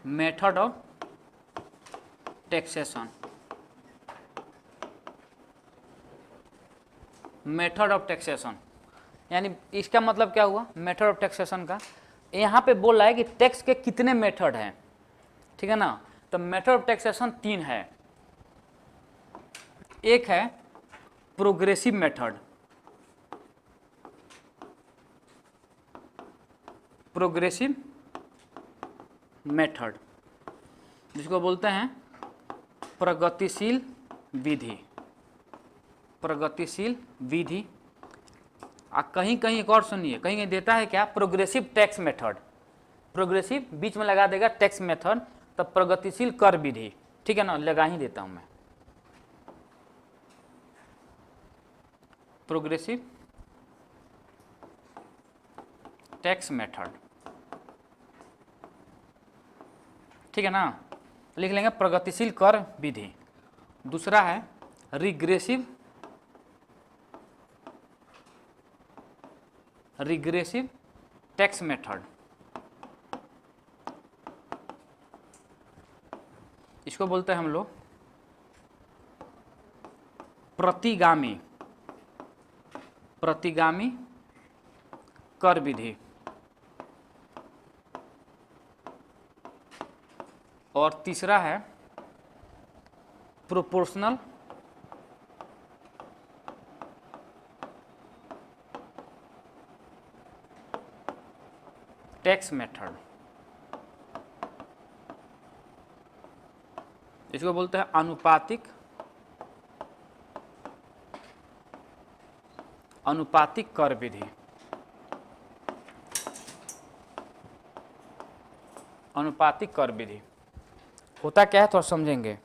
Method of taxation, method of taxation यानी इसका मतलब क्या हुआ मेथड ऑफ टैक्सेशन का, यहाँ पे बोल रहा है कि टैक्स के कितने मेथड हैं, ठीक है ना। तो मेथड ऑफ टैक्सेशन 3 है। एक है प्रोग्रेसिव मेथड, प्रोग्रेसिव मेथड जिसको बोलते हैं प्रगतिशील विधि, प्रगतिशील विधि। कहीं कहीं एक और सुनिए, कहीं कहीं देता है क्या प्रोग्रेसिव टैक्स मेथड, प्रोग्रेसिव बीच में लगा देगा टैक्स मेथड, तब प्रगतिशील कर विधि, ठीक है ना, लगा ही देता हूं मैं प्रोग्रेसिव टैक्स मेथड, ठीक है ना, लिख लेंगे प्रगतिशील कर विधि। दूसरा है रिग्रेसिव, रिग्रेसिव टैक्स मेथड, इसको बोलते हैं हम लोग प्रतिगामी, प्रतिगामी कर विधि। और तीसरा है प्रोपोर्शनल टैक्स मेथड, इसको बोलते हैं अनुपातिक, अनुपातिक कर विधि, अनुपातिक कर विधि। होता क्या है तो समझेंगे।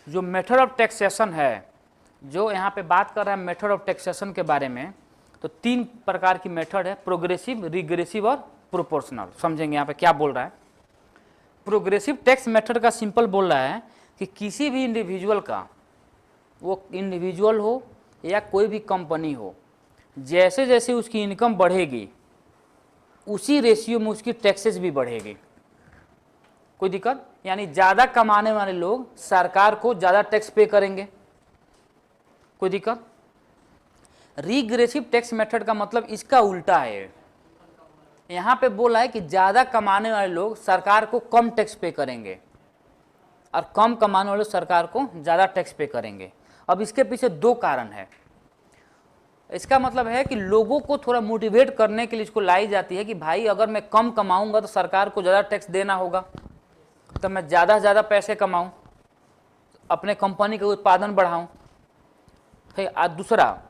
जो मेथड ऑफ टैक्सेशन है, जो यहाँ पे बात कर रहा है मेथड ऑफ टैक्सेशन के बारे में, तो 3 प्रकार की मेथड है, प्रोग्रेसिव, रिग्रेसिव और प्रोपोर्शनल। समझेंगे यहाँ पे क्या बोल रहा है। प्रोग्रेसिव टैक्स मेथड का सिंपल बोल रहा है कि किसी भी इंडिविजुअल का, वो इंडिविजुअल हो या कोई भी कंपनी हो, जैसे जैसे उसकी इनकम बढ़ेगी उसी रेशियो में उसकी टैक्सेस भी बढ़ेगी। कोई दिक्कत, यानी ज़्यादा कमाने वाले लोग सरकार को ज़्यादा टैक्स पे करेंगे। कोई दिक्कत। रिग्रेसिव टैक्स मेथड का मतलब इसका उल्टा है। यहाँ पे बोला है कि ज़्यादा कमाने वाले लोग सरकार को कम टैक्स पे करेंगे और कम कमाने वाले सरकार को ज़्यादा टैक्स पे करेंगे। अब इसके पीछे 2 कारण है। इसका मतलब है कि लोगों को थोड़ा मोटिवेट करने के लिए इसको लाई जाती है कि भाई अगर मैं कम कमाऊंगा तो सरकार को ज़्यादा टैक्स देना होगा, तो मैं ज़्यादा से ज़्यादा पैसे कमाऊं, अपने कंपनी का उत्पादन बढ़ाऊं। और दूसरा,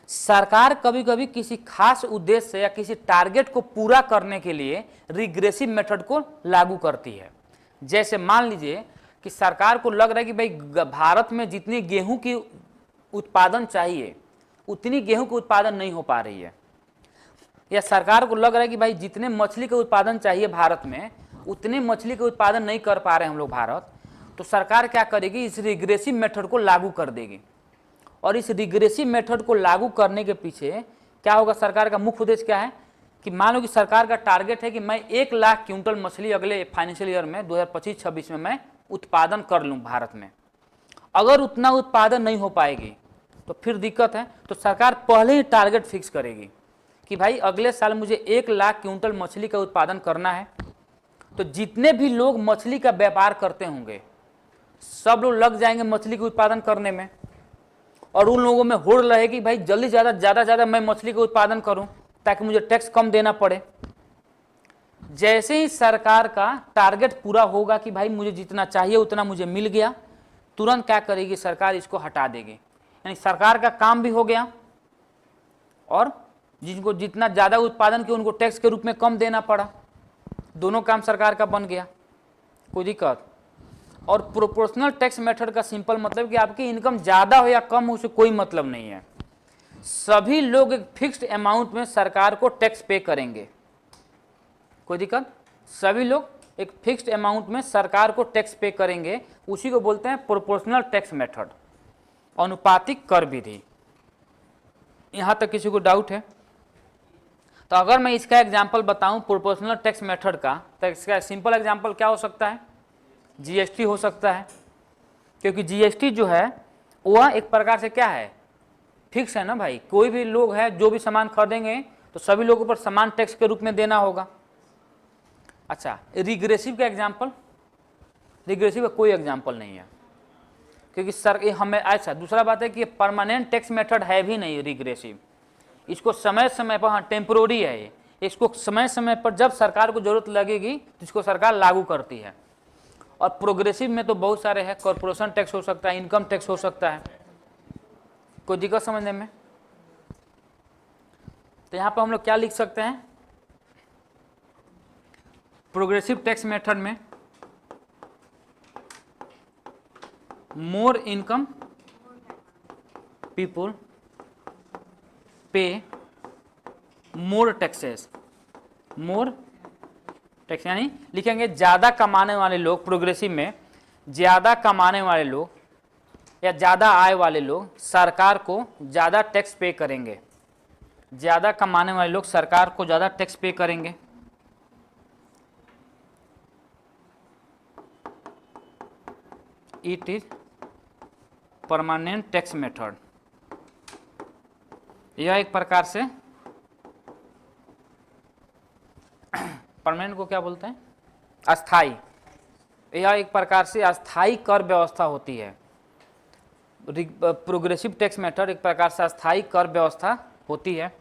सरकार कभी कभी किसी खास उद्देश्य या किसी टारगेट को पूरा करने के लिए रिग्रेसिव मेथड को लागू करती है। जैसे मान लीजिए कि सरकार को लग रहा है कि भाई भारत में जितनी गेहूं की उत्पादन चाहिए उतनी गेहूं की उत्पादन नहीं हो पा रही है, या सरकार को लग रहा है कि भाई जितने मछली के उत्पादन चाहिए भारत में उतने मछली के उत्पादन नहीं कर पा रहे हम लोग भारत, तो सरकार क्या करेगी, इस रिग्रेसिव मेथड को लागू कर देगी। और इस रिग्रेसिव मेथड को लागू करने के पीछे क्या होगा, सरकार का मुख्य उद्देश्य क्या है कि मान लो कि सरकार का टारगेट है कि मैं 1 लाख क्विंटल मछली अगले फाइनेंशियल ईयर में 2025-26 में मैं उत्पादन कर लूँ भारत में। अगर उतना उत्पादन नहीं हो पाएगी तो फिर दिक्कत है। तो सरकार पहले ही टारगेट फिक्स करेगी कि भाई अगले साल मुझे 1 लाख क्विंटल मछली का उत्पादन करना है। तो जितने भी लोग मछली का व्यापार करते होंगे सब लोग लग जाएंगे मछली के उत्पादन करने में, और उन लोगों में होड़ रहेगी भाई जल्दी ज़्यादा मैं मछली का उत्पादन करूं ताकि मुझे टैक्स कम देना पड़े। जैसे ही सरकार का टारगेट पूरा होगा कि भाई मुझे जितना चाहिए उतना मुझे मिल गया, तुरंत क्या करेगी सरकार, इसको हटा देगी। यानी सरकार का काम भी हो गया और जिनको जितना ज़्यादा उत्पादन किया उनको टैक्स के रूप में कम देना पड़ा, दोनों काम सरकार का बन गया। कोई दिक्कत। और प्रोपोर्शनल टैक्स मेथड का सिंपल मतलब कि आपकी इनकम ज़्यादा हो या कम हो उससे कोई मतलब नहीं है, सभी लोग एक फिक्स्ड अमाउंट में सरकार को टैक्स पे करेंगे। कोई दिक्कत। सभी लोग एक फिक्स्ड अमाउंट में सरकार को टैक्स पे करेंगे, उसी को बोलते हैं प्रोपोर्शनल टैक्स मेथड, अनुपातिक कर विधि। यहां तक किसी को डाउट है? तो अगर मैं इसका एग्जाम्पल बताऊं प्रोपोर्शनल टैक्स मेथड का, तो इसका सिंपल एग्जाम्पल क्या हो सकता है? जीएसटी हो सकता है, क्योंकि जीएसटी जो है वह एक प्रकार से क्या है, फिक्स है ना भाई। कोई भी लोग है जो भी सामान खरीदेंगे तो सभी लोगों पर समान टैक्स के रूप में देना होगा। अच्छा, रिग्रेसिव का एग्जाम्पल, रिग्रेसिव का कोई एग्जाम्पल नहीं है, क्योंकि सर हमें अच्छा दूसरा बात है कि परमानेंट टैक्स मेथड है भी नहीं रिग्रेसिव। इसको समय समय पर, हाँ टेम्पोररी है ये, इसको समय समय पर जब सरकार को जरूरत लगेगी तो इसको सरकार लागू करती है। और प्रोग्रेसिव में तो बहुत सारे हैं, कॉर्पोरेशन टैक्स हो सकता है, इनकम टैक्स हो सकता है। कोई दिक्कत समझने में? तो यहाँ पर हम लोग क्या लिख सकते हैं, प्रोग्रेसिव टैक्स मेथड में मोर इनकम पीपुल पे मोर टैक्सेस, मोर टैक्स, यानी लिखेंगे ज्यादा कमाने वाले लोग, प्रोग्रेसिव में ज्यादा कमाने वाले लोग या ज्यादा आय वाले लोग सरकार को ज्यादा टैक्स पे करेंगे। ज्यादा कमाने वाले लोग सरकार को ज्यादा टैक्स पे करेंगे। It is permanent tax method, यह एक प्रकार से परमानेंट को क्या बोलते हैं, अस्थाई, यह एक प्रकार से अस्थाई कर व्यवस्था होती है। प्रोग्रेसिव टैक्स मेथड एक प्रकार से अस्थाई कर व्यवस्था होती है।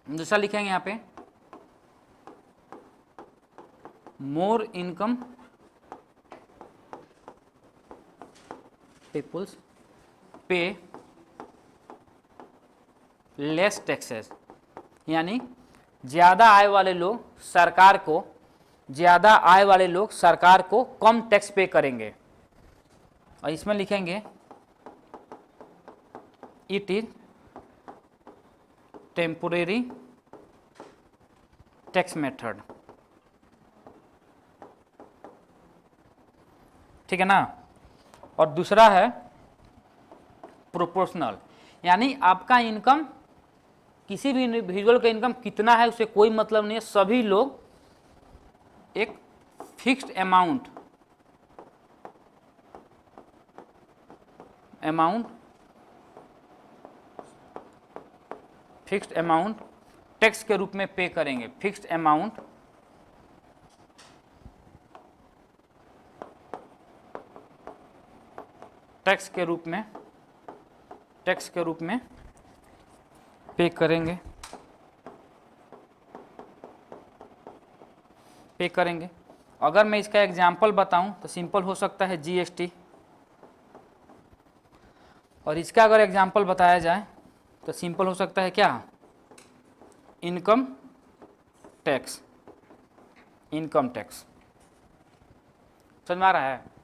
दूसरा लिखेंगे यहाँ पे मोर इनकम पीपुल्स पे लेस टैक्सेस, यानी ज्यादा आय वाले लोग सरकार को, ज्यादा आय वाले लोग सरकार को कम टैक्स पे करेंगे। और इसमें लिखेंगे it is temporary tax method, ठीक है ना। और दूसरा है प्रोपोर्शनल, यानी आपका इनकम, किसी भी इंडिविजुअल का इनकम कितना है उससे कोई मतलब नहीं है, सभी लोग एक fixed amount fixed amount tax के रूप में पे करेंगे। फिक्स्ड अमाउंट टैक्स के रूप में पे करेंगे, अगर मैं इसका एग्जाम्पल बताऊं तो सिंपल हो सकता है जीएसटी, और इसका अगर एग्जाम्पल बताया जाए तो सिंपल हो सकता है क्या, इनकम टैक्स। समझ में आ रहा है?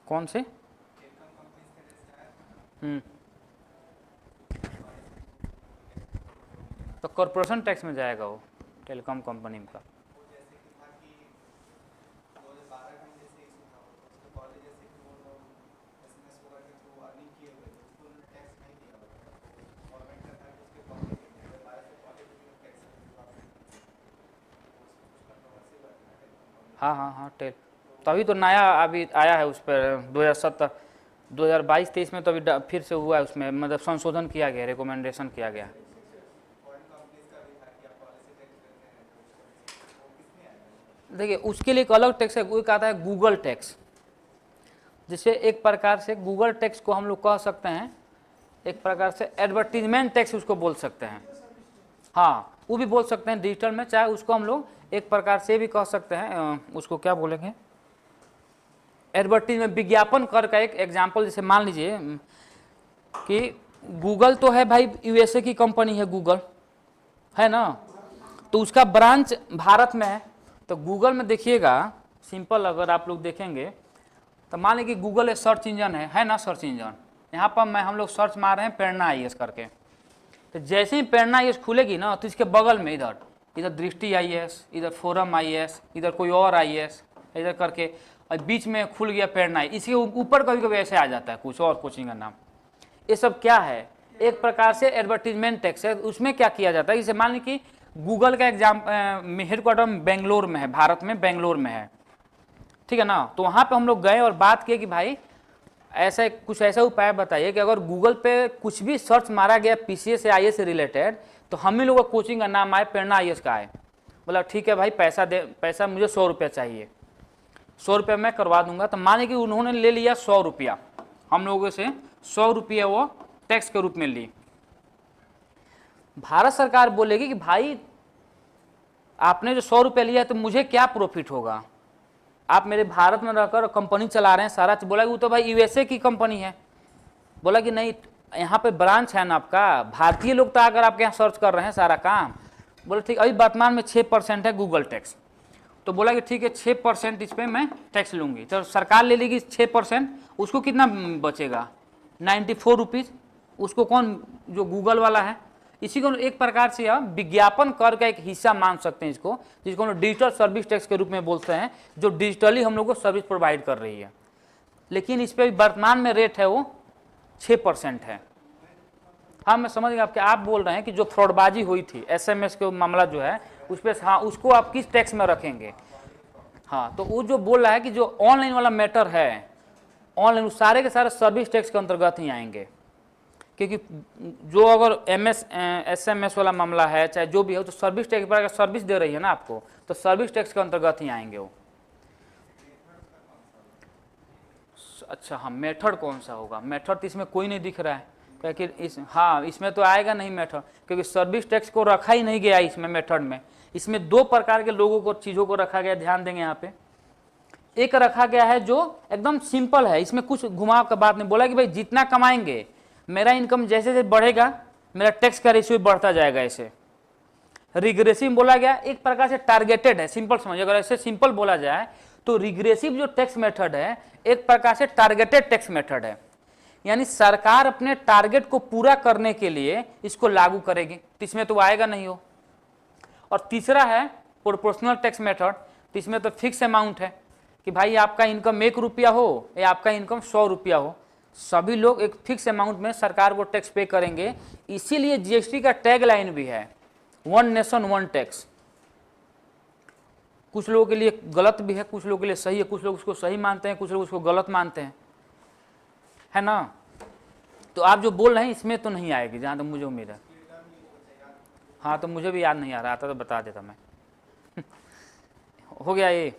कौन से? तो कॉर्पोरेशन टैक्स में जाएगा वो, टेलीकॉम कंपनी का। हाँ टेल, तभी तो नया अभी आया है उस पर 2022-23 में, तो अभी फिर से हुआ है उसमें, मतलब संशोधन किया गया, रिकमेंडेशन किया गया। देखिए उसके लिए एक अलग टैक्स है, वो कहता है गूगल टैक्स, जिसे एक प्रकार से गूगल टैक्स को हम लोग कह सकते हैं, एक प्रकार से एडवर्टीजमेंट टैक्स उसको बोल सकते हैं। हाँ वो भी बोल सकते हैं डिजिटल में, चाहे उसको हम लोग एक प्रकार से भी कह सकते हैं, उसको क्या बोलेंगे, एडवर्टीजमेंट, विज्ञापन कर का एक एग्जाम्पल। जैसे मान लीजिए कि गूगल तो है भाई, यूएसए की कंपनी है गूगल, है ना, तो उसका ब्रांच भारत में है। तो गूगल में देखिएगा, सिंपल अगर आप लोग देखेंगे तो मान लीजिए कि गूगल एक सर्च इंजन है ना, सर्च इंजन। यहाँ पर हम लोग सर्च मार रहे हैं प्रेरणा IAS करके, तो जैसे ही प्रेरणा IAS खुलेगी ना, तो इसके बगल में इधर इधर दृष्टि आईएएस, इधर फोरम आईएएस, इधर कोई और आईएएस, इधर करके, और बीच में खुल गया प्रेरणा। इसके ऊपर कभी कभी ऐसे आ जाता है कुछ और कोचिंग का नाम। ये सब क्या है? एक प्रकार से एडवर्टीजमेंट टैक्स है। उसमें क्या किया जाता है, जैसे मान ली कि गूगल का एग्जाम हेडक्वार्टर बेंगलोर में है, भारत में बेंगलोर में है, ठीक है ना। तो वहाँ पे हम लोग गए और बात किए कि भाई ऐसा कुछ ऐसा उपाय बताइए कि अगर गूगल पे कुछ भी सर्च मारा गया पीसीएस से आईएएस से रिलेटेड, तो हम ही लोगों का कोचिंग का नाम आए, प्रेरणा आईएएस का आए। बोला ठीक है भाई, पैसा मुझे 100 रुपया चाहिए, 100 रुपया मैं करवा दूंगा। तो माने कि उन्होंने ले लिया 100 रुपया, हम लोगों से 100 रुपया वो टैक्स के रूप में ली। भारत सरकार बोलेगी कि भाई आपने जो 100 रुपया लिया है तो मुझे क्या प्रॉफिट होगा, आप मेरे भारत में रहकर कंपनी चला रहे हैं सारा। बोला कि वो तो भाई यूएसए की कंपनी है। बोला कि नहीं, यहाँ पे ब्रांच है ना आपका, भारतीय लोग तो आकर आपके यहाँ सर्च कर रहे हैं सारा काम। बोले ठीक, अभी वर्तमान में 6% है गूगल टैक्स। तो बोला कि ठीक है 6% इस पर मैं टैक्स लूँगी। तो सरकार ले लेगी 6%, उसको कितना बचेगा? 94 रुपीज़। उसको कौन, जो गूगल वाला है, इसी को एक प्रकार से आप विज्ञापन कर का एक हिस्सा मान सकते हैं इसको, जिसको हम डिजिटल सर्विस टैक्स के रूप में बोलते हैं, जो डिजिटली हम लोग को सर्विस प्रोवाइड कर रही है। लेकिन इस पर वर्तमान में रेट है वो 6% है। हाँ मैं समझ गया आपके, आप बोल रहे हैं कि जो फ्रॉडबाजी हुई थी एसएमएस के मामला जो है उस पर, हाँ उसको आप किस टैक्स में रखेंगे। हाँ तो वो जो बोल रहा है कि जो ऑनलाइन वाला मैटर है, ऑनलाइन सारे के सारे सर्विस टैक्स के अंतर्गत ही आएंगे। क्योंकि जो अगर एसएमएस वाला मामला है चाहे जो भी हो, तो सर्विस टैक्स पर अगर सर्विस दे रही है ना आपको, तो सर्विस टैक्स के अंतर्गत ही आएंगे वो। अच्छा हाँ, मेथड कौन सा होगा? मेथड तो इसमें कोई नहीं दिख रहा है, क्योंकि हाँ इसमें तो आएगा नहीं मेथड, क्योंकि सर्विस टैक्स को रखा ही नहीं गया इसमें मेथड में। इसमें 2 प्रकार के लोगों को, चीज़ों को रखा गया, ध्यान देंगे यहाँ पे। एक रखा गया है जो एकदम सिंपल है, इसमें कुछ घुमाव का बात नहीं। बोला कि भाई जितना कमाएंगे, मेरा इनकम जैसे जैसे बढ़ेगा मेरा टैक्स का रेशियो बढ़ता जाएगा। ऐसे रिग्रेसिव बोला गया, एक प्रकार से टारगेटेड है, सिंपल समझिए। अगर ऐसे सिंपल बोला जाए तो रिग्रेसिव जो टैक्स मेथड है एक प्रकार से टारगेटेड टैक्स मेथड है, यानी सरकार अपने टारगेट को पूरा करने के लिए इसको लागू करेगी, इसमें तो आएगा नहीं हो। और तीसरा है प्रोपोर्शनल टैक्स मेथड, इसमें तो फिक्स अमाउंट है कि भाई आपका इनकम 1 रुपया हो या आपका इनकम 100 रुपया हो, सभी लोग एक फिक्स अमाउंट में सरकार को टैक्स पे करेंगे। इसीलिए जीएसटी का टैग लाइन भी है, 1 नेशन 1 टैक्स। कुछ लोगों के लिए गलत भी है, कुछ लोगों के लिए सही है, कुछ लोग उसको सही मानते हैं, कुछ लोग उसको गलत मानते हैं, है ना। तो आप जो बोल रहे हैं इसमें तो नहीं आएगी, जहाँ तक मुझे उम्मीद है। हाँ तो मुझे भी याद नहीं आ रहा था, तो बता देता मैं। हो गया ये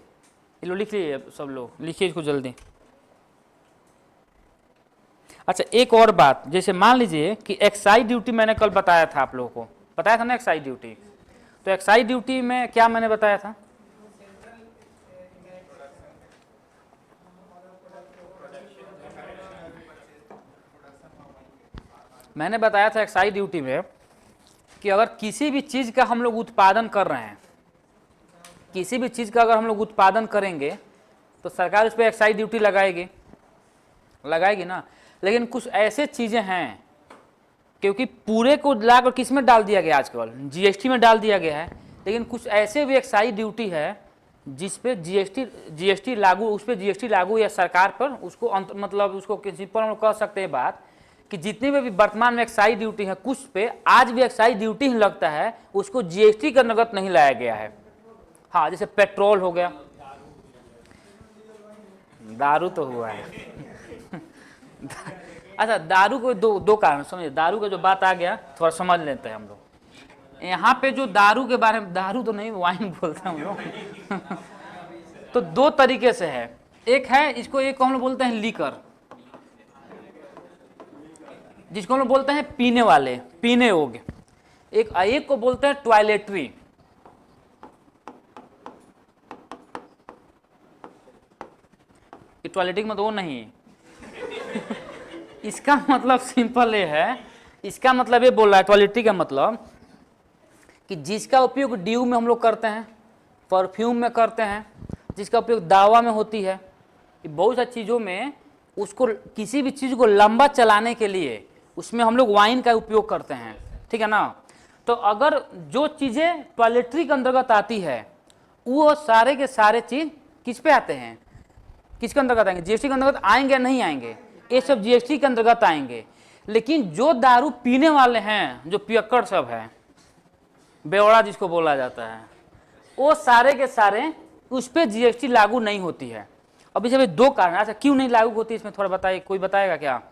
लो, लिख लीजिए सब लोग, लिखिए इसको जल्दी। अच्छा एक और बात, जैसे मान लीजिए कि एक्साइज ड्यूटी मैंने कल बताया था, आप लोगों को बताया था ना एक्साइज ड्यूटी। तो एक्साइज ड्यूटी में क्या मैंने बताया था? मैंने बताया था एक्साइज ड्यूटी में कि अगर किसी भी चीज़ का हम लोग उत्पादन कर रहे हैं, किसी भी चीज़ का अगर हम लोग उत्पादन करेंगे तो सरकार उस पर एक्साइज ड्यूटी लगाएगी ना। लेकिन कुछ ऐसे चीज़ें हैं, क्योंकि पूरे को लाकर किस में डाल दिया गया आजकल, जीएसटी में डाल दिया गया है, लेकिन कुछ ऐसे भी एक्साइज ड्यूटी है जिस पे जीएसटी लागू, उस पर जीएसटी लागू या सरकार पर उसको मतलब उसको सिंपल हम लोग कह सकते हैं बात कि जितनी भी वर्तमान में एक्साइज ड्यूटी है, कुछ पे आज भी एक्साइज ड्यूटी ही लगता है, उसको जीएसटी का नगद नहीं लाया गया है। हाँ जैसे पेट्रोल हो गया, दारू तो हुआ है। अच्छा दारू को दो कारण समझिए, दारू का जो बात आ गया थोड़ा समझ लेते हैं हम लोग। यहाँ पे जो दारू के बारे में, दारू तो नहीं वाइन बोलते हैं हम लोग। तो 2 तरीके से है, एक है इसको, एक हम लोग बोलते हैं लीकर, जिसको हम लोग बोलते हैं पीने वाले, पीने योग्य। एक को बोलते हैं टॉयलेटरी। टॉयलेटिंग मतलब वो नहीं इसका मतलब सिंपल ये है, इसका मतलब ये बोल रहा है टॉयलेटरी का मतलब कि जिसका उपयोग ड्यू में हम लोग करते हैं, परफ्यूम में करते हैं, जिसका उपयोग दावा में होती है, बहुत सारी चीज़ों में उसको, किसी भी चीज़ को लंबा चलाने के लिए उसमें हम लोग वाइन का उपयोग करते हैं, ठीक है ना। तो अगर जो चीजें टॉयलेटरी के अंतर्गत आती है वो सारे के सारे चीज किस पे आते हैं, किसके अंतर्गत आएंगे, जीएसटी के अंतर्गत आएंगे या नहीं आएंगे, ये सब जीएसटी के अंतर्गत आएंगे। लेकिन जो दारू पीने वाले हैं, जो पियक्कड़ सब है, बेवड़ा जिसको बोला जाता है, वो सारे के सारे उस पर जीएसटी लागू नहीं होती है। अब इसमें 2 कारण। अच्छा क्यों नहीं लागू होती इसमें थोड़ा बताइए, कोई बताएगा क्या?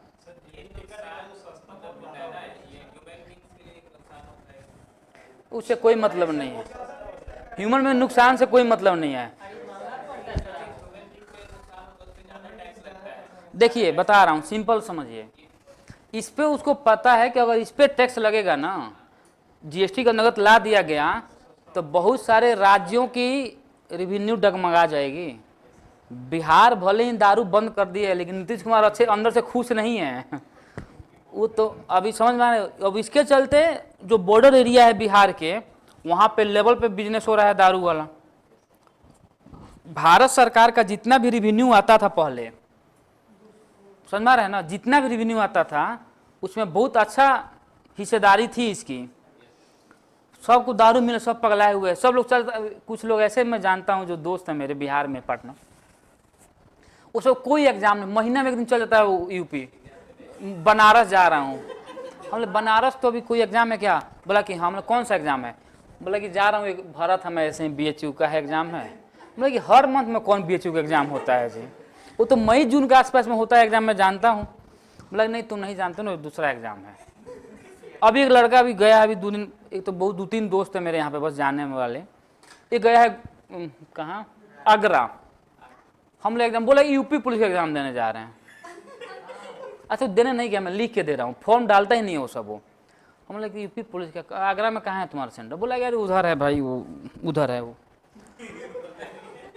उससे कोई मतलब नहीं है, ह्यूमन में नुकसान से कोई मतलब नहीं है। देखिए बता रहा हूँ, सिंपल समझिए, इस पे उसको पता है कि अगर इस पे टैक्स लगेगा ना, जीएसटी का नगद ला दिया गया तो बहुत सारे राज्यों की रेवेन्यू डगमगा जाएगी। बिहार भले ही दारू बंद कर दिए लेकिन नीतीश कुमार अच्छे अंदर से खुश नहीं है वो तो अभी समझ में आ रहा है। अब इसके चलते जो बॉर्डर एरिया है बिहार के, वहां पे लेवल पे बिजनेस हो रहा है दारू वाला। भारत सरकार का जितना भी रेवेन्यू आता था पहले, समझ में आ रहा है ना, जितना भी रेवेन्यू आता था उसमें बहुत अच्छा हिस्सेदारी थी इसकी। सबको दारू मिले, सब पगलाए हुए, सब लोग चलता। कुछ लोग ऐसे मैं जानता हूँ जो दोस्त है मेरे बिहार में, पटना, वो सब कोई एग्जाम नहीं, महीना में एक दिन चल जाता है वो यूपी। बनारस जा रहा हूँ, हम लोग बनारस तो अभी कोई एग्जाम है क्या? बोला कि हम लोग कौन सा एग्जाम है? बोला कि जा रहा हूँ एक भरत, हमें ऐसे ही बीएचयू का है एग्जाम है। बोला कि हर मंथ में कौन बीएचयू का एग्जाम होता है जी? वो तो मई जून के आसपास में होता है एग्जाम, मैं जानता हूँ। बोला नहीं तुम नहीं जानते ना, दूसरा एग्जाम है। अभी एक लड़का भी गया है, अभी 2 दिन, एक तो बहुत 2-3 दोस्त है मेरे यहाँ पे बस जानने वाले, एक गया है कहाँ, आगरा। हम लोग एग्जाम, बोला यूपी पुलिस का एग्जाम देने जा रहे हैं। अच्छा देने नहीं गया, मैं लिख के दे रहा हूँ, फॉर्म डालता ही नहीं है वो सब। वो हम लोग यूपी पुलिस का, आगरा में कहाँ है तुम्हारा सेंटर? बोला यार उधर है भाई, वो उधर है वो।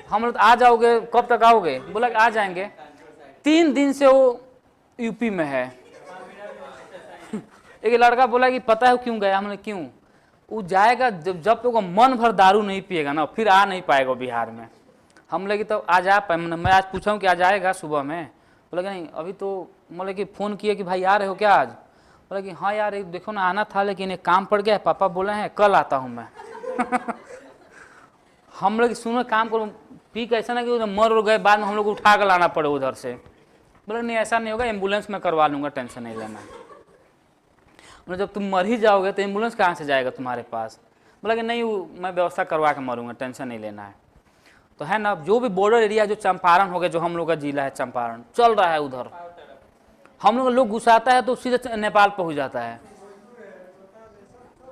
हम लोग आ जाओगे, कब तक आओगे? बोला आ जाएंगे। 3 दिन से वो यूपी में है। एक लड़का बोला कि पता है क्यों गया? हमने क्यों? वो जाएगा जब तक वो मन भर दारू नहीं पिएगा ना, फिर आ नहीं पाएगा बिहार में। हम लगे तो आज आ पाए, मैं आज पूछा हूँ कि आज आएगा सुबह में? बोला कि नहीं अभी तो, बोले कि फ़ोन किए कि भाई आ रहे हो क्या आज? बोला कि हाँ यार देखो ना आना था लेकिन एक काम पड़ गया है, पापा बोले हैं कल आता हूँ मैं। हम लोग सुनो काम करो, पी के ऐसा ना कि उधर मर गए, बाद में हम लोग उठा कर लाना पड़े उधर से। बोले नहीं ऐसा नहीं होगा, एम्बुलेंस में करवा लूँगा, टेंशन नहीं लेना। बोले जब तुम मर ही जाओगे तो एम्बुलेंस कहाँ से जाएगा तुम्हारे पास? बोला कि नहीं मैं व्यवस्था करवा के मरूंगा, टेंशन नहीं लेना है। तो है ना, जो भी बॉर्डर एरिया, जो चंपारण हो गया, जो हम लोग का जिला है चंपारण, चल रहा है उधर। हम लोग घुसाता है तो सीधे नेपाल पहुंच जाता है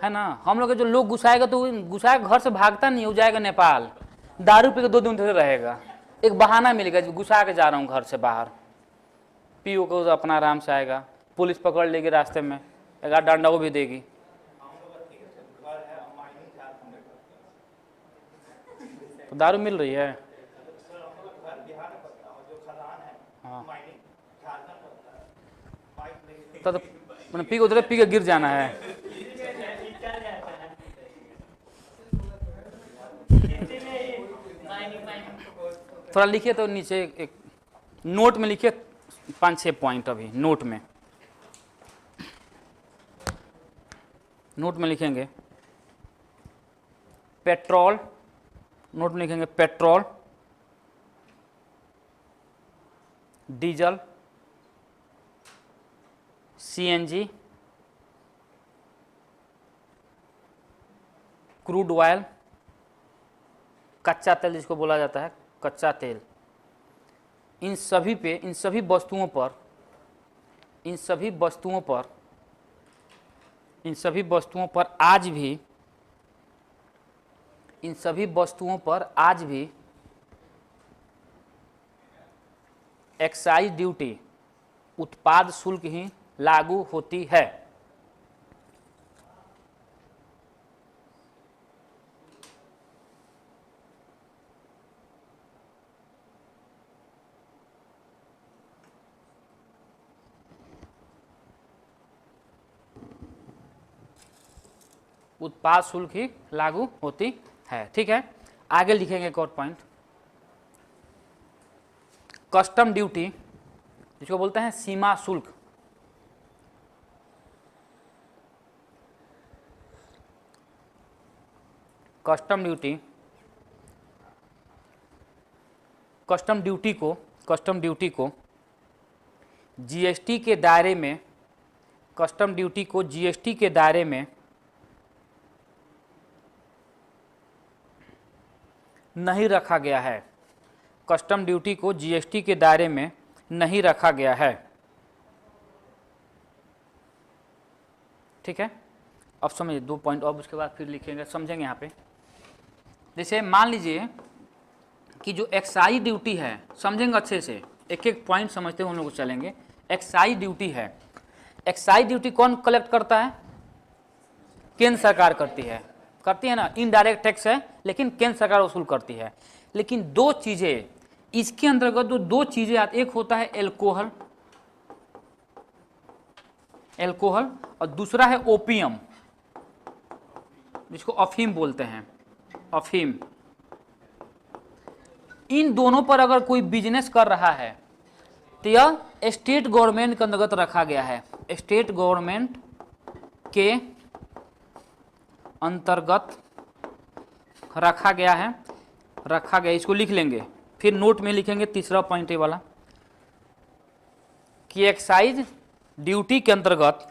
ना। हम लोग जो लोग घुसाएगा तो घुसाएगा, घर से भागता नहीं, हो जाएगा नेपाल, दारू पी के 2 दिन उधर रहेगा, एक बहाना मिलेगा घुसा के जा रहा हूँ घर से बाहर, पीओ को अपना आराम से आएगा, पुलिस पकड़ लेगी रास्ते में, एक आध डंडा वो भी देगी। तो दारू मिल रही है। हाँ तो मैंने पी के उधर पी के गिर जाना है। थोड़ा लिखिए तो नीचे एक नोट में लिखिए 5-6 पॉइंट, अभी नोट में लिखेंगे पेट्रोल, नोट में लिखेंगे petrol, diesel, CNG, crude oil, कच्चा तेल जिसको बोला जाता है कच्चा तेल, इन सभी पे, इन सभी वस्तुओं पर आज भी एक्साइज ड्यूटी, उत्पाद शुल्क ही लागू होती है। उत्पाद शुल्क ही लागू होती है, ठीक है। आगे लिखेंगे एक और पॉइंट, कस्टम ड्यूटी जिसको बोलते हैं सीमा शुल्क, कस्टम ड्यूटी को जीएसटी के दायरे में, कस्टम ड्यूटी को जीएसटी के दायरे में नहीं रखा गया है, कस्टम ड्यूटी को जीएसटी के दायरे में नहीं रखा गया है। ठीक है, अब समझिए 2 पॉइंट, अब उसके बाद फिर लिखेंगे, समझेंगे यहाँ पे। जैसे मान लीजिए कि जो एक्साइज ड्यूटी है, समझेंगे अच्छे से, एक एक पॉइंट समझते हुए हम लोग चलेंगे। एक्साइज ड्यूटी है, एक्साइज ड्यूटी कौन कलेक्ट करता है? केंद्र सरकार करती है ना, इनडायरेक्ट टैक्स है लेकिन केंद्र सरकार वसूल करती है। लेकिन दो चीजें इसके अंतर्गत, दो चीजें आती, एक होता है एल्कोहल और दूसरा है ओपियम, जिसको अफीम बोलते हैं, अफीम। इन दोनों पर अगर कोई बिजनेस कर रहा है तो यह स्टेट गवर्नमेंट के अंतर्गत रखा गया है, स्टेट गवर्नमेंट के अंतर्गत रखा गया, इसको लिख लेंगे, फिर नोट में लिखेंगे तीसरा पॉइंट ये वाला कि एक्साइज ड्यूटी के अंतर्गत,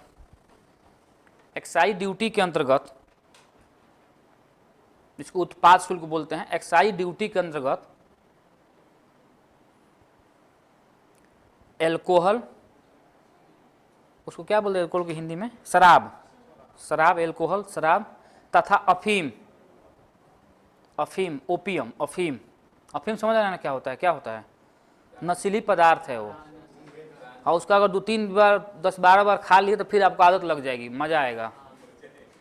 जिसको उत्पाद शुल्क बोलते हैं, एक्साइज ड्यूटी के अंतर्गत एल्कोहल, उसको क्या बोलते हैं एल्कोहल की हिंदी में? शराब, एल्कोहल, शराब तथा अफीम, ओपियम, अफीम समझ रहे हैं ना क्या होता है? नशीली पदार्थ है वो, और उसका अगर 2-3 बार 10-12 बार खा लिए तो फिर आपको आदत लग जाएगी, मजा आएगा,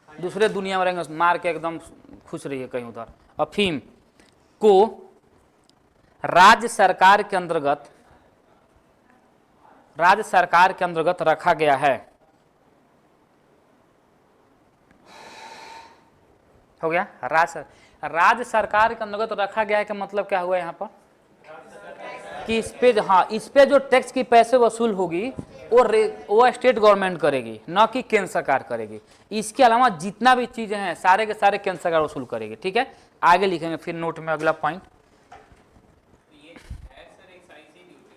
दूसरे दुनिया में रहेंगे, मार के एकदम खुश रहिए कहीं उधर। अफीम को राज्य सरकार के अंतर्गत रखा गया है। हो गया? राज्य सरकार के अंतर्गत रखा गया है का मतलब क्या हुआ यहाँ पर कि इस पे जो टैक्स की पैसे वसूल होगी वो स्टेट गवर्नमेंट करेगी, न कि केंद्र सरकार करेगी। इसके अलावा जितना भी चीजें हैं सारे के सारे केंद्र सरकार वसूल करेगी। ठीक है, आगे लिखेंगे फिर नोट में अगला पॉइंट।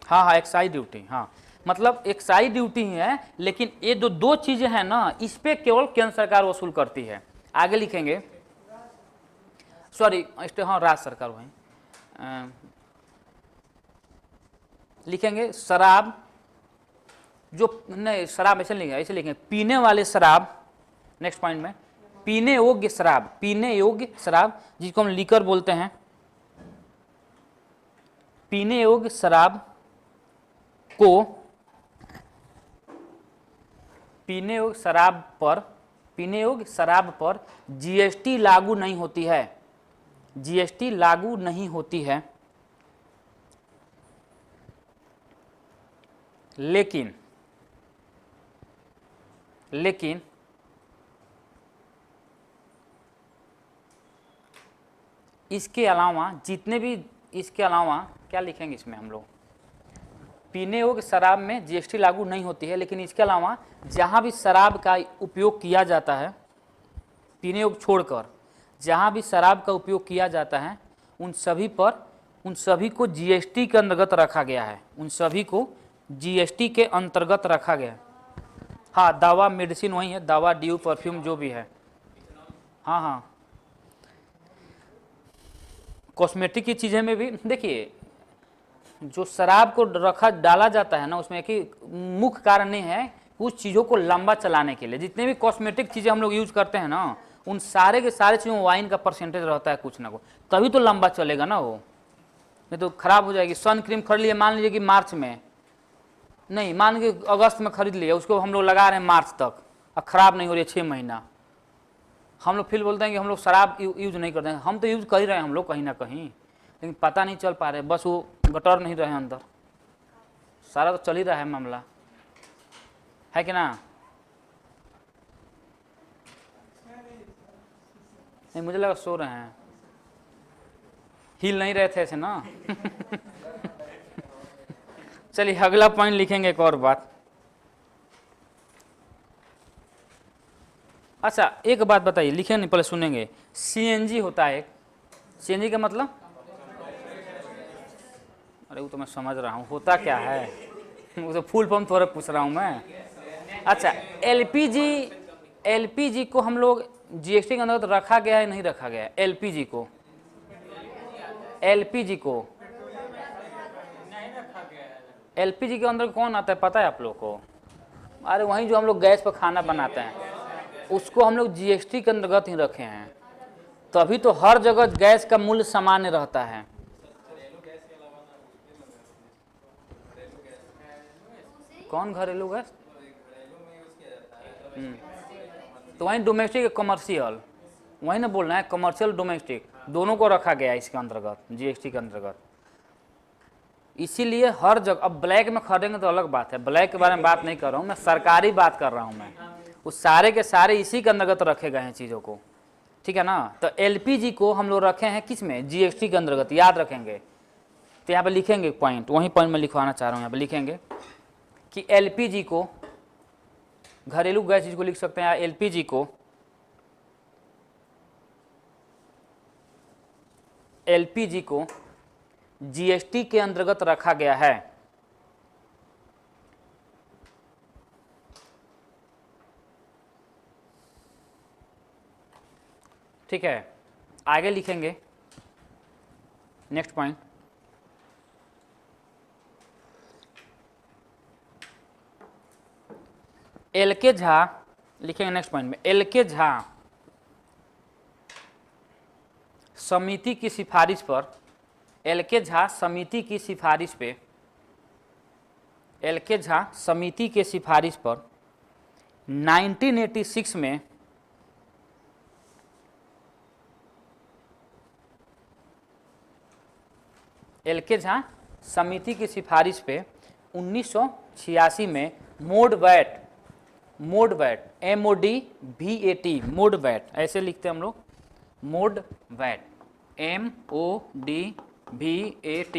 हाँ, एक्साइज ड्यूटी, हाँ, मतलब एक्साइज ड्यूटी ही है, लेकिन ये दो चीजें हैं ना, इस पे केवल केंद्र सरकार वसूल करती है। आगे लिखेंगे, सॉरी, हाँ, राज्य सरकार वही लिखेंगे। शराब जो नहीं, शराब ऐसे लिखेंगे पीने वाले शराब, नेक्स्ट पॉइंट में पीने योग्य शराब, जिसको हम लीकर बोलते हैं, पीने योग्य शराब को, पीने योग्य शराब पर जीएसटी लागू नहीं होती है, लेकिन इसके अलावा जितने भी, इसके अलावा क्या लिखेंगे इसमें हम लोग, पीने योग्य शराब में जीएसटी लागू नहीं होती है, लेकिन इसके अलावा जहाँ भी शराब का उपयोग किया जाता है, पीने योग्य छोड़कर जहाँ भी शराब का उपयोग किया जाता है, उन सभी को जीएसटी के अंतर्गत रखा गया है, हाँ, दवा, मेडिसिन वही है, दवा, ड्यू, परफ्यूम जो भी है, हाँ, कॉस्मेटिक की चीज़ें में भी देखिए, जो शराब को डाला जाता है ना, उसमें एक ही मुख्य कारण नहीं है, कुछ चीज़ों को लंबा चलाने के लिए जितने भी कॉस्मेटिक चीज़ें हम लोग यूज करते हैं ना, उन सारे के सारे चीज़ों में वाइन का परसेंटेज रहता है कुछ ना कुछ, तभी तो लंबा चलेगा ना वो, नहीं तो खराब हो जाएगी। सन क्रीम खरीद लिए, मान लीजिए कि मार्च में नहीं, मान के अगस्त में खरीद लिया, उसको हम लोग लगा रहे हैं मार्च तक, अब खराब नहीं हो रही है 6 महीना, हम लोग फिर बोलते हैं कि हम लोग शराब यूज नहीं करते हैं, हम तो यूज कर ही रहे हैं हम लोग कहीं ना कहीं, लेकिन पता नहीं चल पा रहे, बस वो गटर नहीं रहे अंदर, सारा तो चल ही रहा है मामला, है कि ना? नहीं, मुझे लगा सो रहे हैं, हिल नहीं रहे थे ऐसे ना। चलिए अगला पॉइंट लिखेंगे, एक और बात, अच्छा एक बात बताइए, लिखे नहीं पहले सुनेंगे। सीएनजी होता है एक, सीएनजी का मतलब, अरे वो तो मैं समझ रहा हूँ होता क्या है, वो तो फुल फॉर्म थोड़ा पूछ रहा हूँ मैं। अच्छा एलपीजी, एलपीजी को हम लोग जीएसटी के अंदर रखा गया है नहीं रखा गया है? एलपीजी को, एलपीजी को एलपीजी के अंदर कौन आता है पता है आप लोग को? अरे वहीं जो हम लोग गैस पर खाना बनाते हैं उसको हम लोग जीएसटी के अंतर्गत ही रखे हैं, तभी तो हर जगह गैस का मूल्य सामान्य रहता है। कौन घरेलू गैस? तो वहीं डोमेस्टिक कमर्शियल, वहीं ना बोलना है, कमर्शियल डोमेस्टिक दोनों को रखा गया है इसके अंतर्गत, जीएसटी के अंतर्गत। इसीलिए हर जगह, अब ब्लैक में खरीदेंगे तो अलग बात है, ब्लैक के बारे में बात नहीं कर रहा हूँ मैं, सरकारी बात कर रहा हूँ मैं, उस सारे के सारे इसी के अंतर्गत रखे गए हैं चीज़ों को, ठीक है ना। तो एलपीजी को हम लोग रखे हैं किस में? जीएसटी के अंतर्गत, याद रखेंगे। तो यहाँ पे लिखेंगे पॉइंट, वही पॉइंट मैं लिखवाना चाह रहा हूँ, यहाँ पे लिखेंगे कि एलपीजी को, घरेलू गैस जिसको लिख सकते हैं, एलपीजी को, एलपीजी को जीएसटी के अंतर्गत रखा गया है। ठीक है, आगे लिखेंगे नेक्स्ट पॉइंट, एल के झा, लिखेंगे नेक्स्ट पॉइंट में, एल के झा समिति की सिफारिश पर, एल के झा समिति की सिफारिश पे, एल के झा समिति के सिफारिश पर 1986 में एल के झा समिति की सिफारिश पे 1986 में MODVAT, MODVAT MODVAT, MODVAT ऐसे लिखते हैं हम लोग, मोड वैट MODVAT,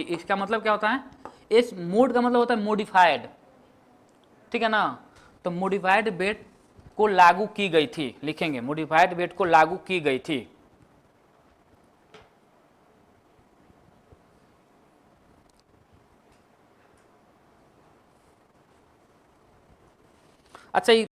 इसका मतलब क्या होता है? इस मोड का मतलब होता है मॉडिफाइड, ठीक है ना। तो मॉडिफाइड वेट को लागू की गई थी, लिखेंगे मॉडिफाइड वेट को लागू की गई थी। अच्छा